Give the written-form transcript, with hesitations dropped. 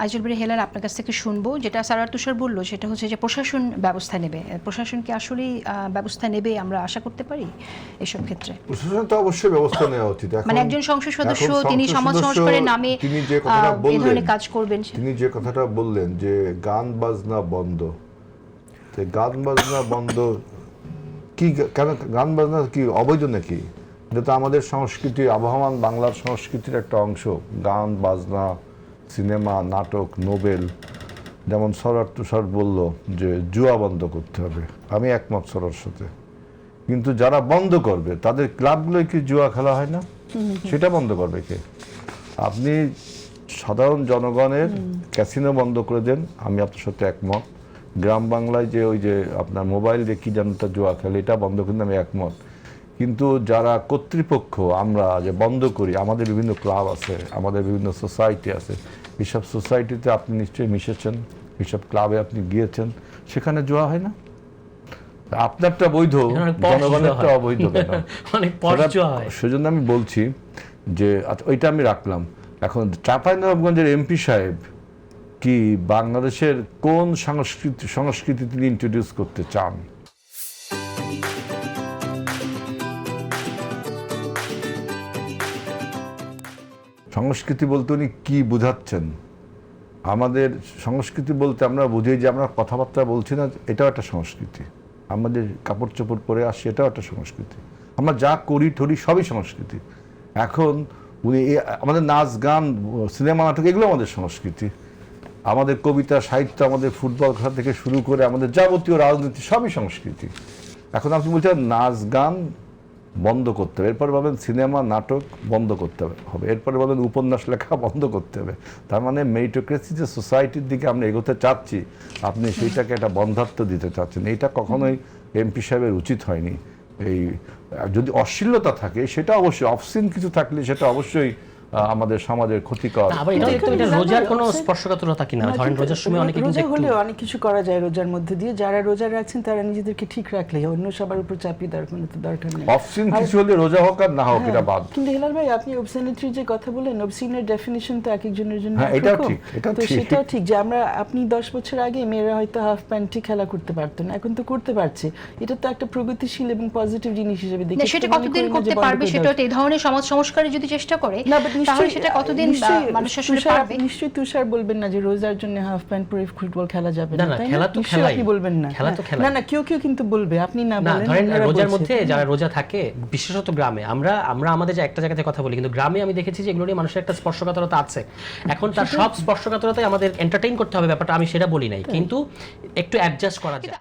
আইজুল বেরি হেলাল আপনার কাছ থেকে শুনবো, যেটা সারার তুষার বললো সেটা হচ্ছে যে প্রশাসন ব্যবস্থা নেবে। প্রশাসন কি আসলেই ব্যবস্থা নেবে আমরা আশা করতে পারি এসব ক্ষেত্রে? প্রশাসন তো অবশ্যই ব্যবস্থা নেওয়া উচিত। মানে একজন সংসদ সদস্য তিনি সমাজ সংস্কারের নামে তিনি যে কথাটা এই বললেন, ধরনের কাজ করবেন, তিনি যে কথাটা বললেন যে গান বাজনা বন্ধ, তো গান বাজনা বন্ধ কি? কেন গান বাজনা কি অবৈধ নাকি? এটা তো আমাদের সংস্কৃতি, আবহমান বাংলার সংস্কৃতির একটা অংশ। গান বাজনা, সিনেমা, নাটক, নোবেল। যেমন সরার তুষার বলল যে জুয়া বন্ধ করতে হবে, আমি একমত সরার সাথে। কিন্তু যারা বন্ধ করবে তাদের ক্লাবগুলোয় কি জুয়া খেলা হয় না? সেটা বন্ধ করবে কে? আপনি সাধারণ জনগণের ক্যাসিনো বন্ধ করে দেন, আমি আপনার সাথে একমত। গ্রাম বাংলায় যে ওই যে আপনার মোবাইল দিয়ে কি জানতা জুয়া খেলে, এটা বন্ধ করতে আমি একমত। কিন্তু যারা কর্তৃপক্ষ, আমরা যে বন্ধ করি, আমাদের বিভিন্ন ক্লাব আছে, আমাদের বিভিন্ন সোসাইটি আছে, এইসব সোসাইটিতে আপনি নিশ্চয়ই মিশেছেন, এইসব ক্লাবে আপনি গিয়েছেন, সেখানে জুয়া হয় না? আপনারটা বৈধ, জনগণেরটা অবৈধ কেন? সেজন্য আমি বলছি যে ওইটা আমি রাখলাম। এখন চাঁপাইনবাবগঞ্জের এমপি সাহেব কি বাংলাদেশের কোন সংস্কৃতি তিনি ইন্ট্রোডিউস করতে চান? সংস্কৃতি বলতে উনি কি বুঝাচ্ছেন? আমাদের সংস্কৃতি বলতে আমরা বুঝি যে আমরা কথাবার্তা বলছি না, এটাও একটা সংস্কৃতি। আমাদের কাপড় চোপড় পরে আসি, এটাও একটা সংস্কৃতি। আমরা যা করি ঠরি সবই সংস্কৃতি। এখন উনি আমাদের নাচ গান, সিনেমা, নাটক, এগুলো আমাদের সংস্কৃতি। আমাদের কবিতা, সাহিত্য, আমাদের ফুটবল খেলা থেকে শুরু করে আমাদের যাবতীয় রাজনীতি সবই সংস্কৃতি। এখন আপনি বলছেন নাচ গান বন্ধ করতে হবে, এরপরে বলেন সিনেমা নাটক বন্ধ করতে হবে, এরপরে বলেন উপন্যাস লেখা বন্ধ করতে হবে। তার মানে মেরিটোক্রেসি যে সোসাইটির দিকে আমরা এগোতে চাচ্ছি, আপনি সেইটাকে একটা বন্ধাত্ব দিতে চাচ্ছেন। এইটা কখনোই এমপি সাহেবের উচিত হয়নি। এই যদি অশ্লীলতা থাকে সেটা অবশ্যই, অফসিন কিছু থাকলে সেটা অবশ্যই আমাদের সমাজের ক্ষতিকর। আবার এটা রোজার কোনো স্পর্শকাতরতা কিনা? ধরেন রোজার সময় অনেক কিছু করা যায় রোজার মধ্যে দিয়ে। যারা রোজা রাখছেন তারা নিজেদেরকে ঠিক রাখলে, অন্য সবার উপর চাপিয়ে দেওয়ার কোনো দরকার নেই। অফসিন কিছু হলে রোজা হোক আর না হোক এটা বাদ। কিন্তু হেলাল ভাই, আপনি অবসিনিটির যে কথা বলেন, অবসিনের ডেফিনিশন তো এক একজনের জন্য এটাও ঠিক, তো সেটাও ঠিক যে আপনি 10 বছর আগে মেয়েরা হয়তো হাফ প্যান্টে খেলা করতে পারতো না, এখন তো করতে পারছে। এটা তো একটা প্রগতিশীল এবং পজিটিভ জিনিস হিসেবে দেখি। সেটা কতদিন করতে পারবে? সেটা এই ধরনের সমাজ সংস্কারের যদি চেষ্টা করে তাহলে সেটা কতদিন মানুষ আসলে পারবে? নিশ্চয়ই তুষার বলবেন না যে রোজার জন্য হাফ প্যান্ট পরে ফুটবল খেলা যাবে না। খেলা তো খেলাই, আপনি বলবেন না। না কেউ কিন্তু বলবে, আপনি না বলেন। ধরেন রোজার মধ্যে যারা রোজা থাকে, বিশেষত গ্রামে, আমরা আমাদের যে একটা জায়গাতে কথা বলি, কিন্তু গ্রামে আমি দেখেছি যে এগুলো নিয়ে মানুষের একটা স্পর্শকাতরতা আছে। এখন তার সব স্পর্শকাতরতাই আমাদের এন্টারটেইন করতে হবে ব্যাপারটা, আমি সেটা বলি নাই, কিন্তু একটু অ্যাডজাস্ট করা যায়।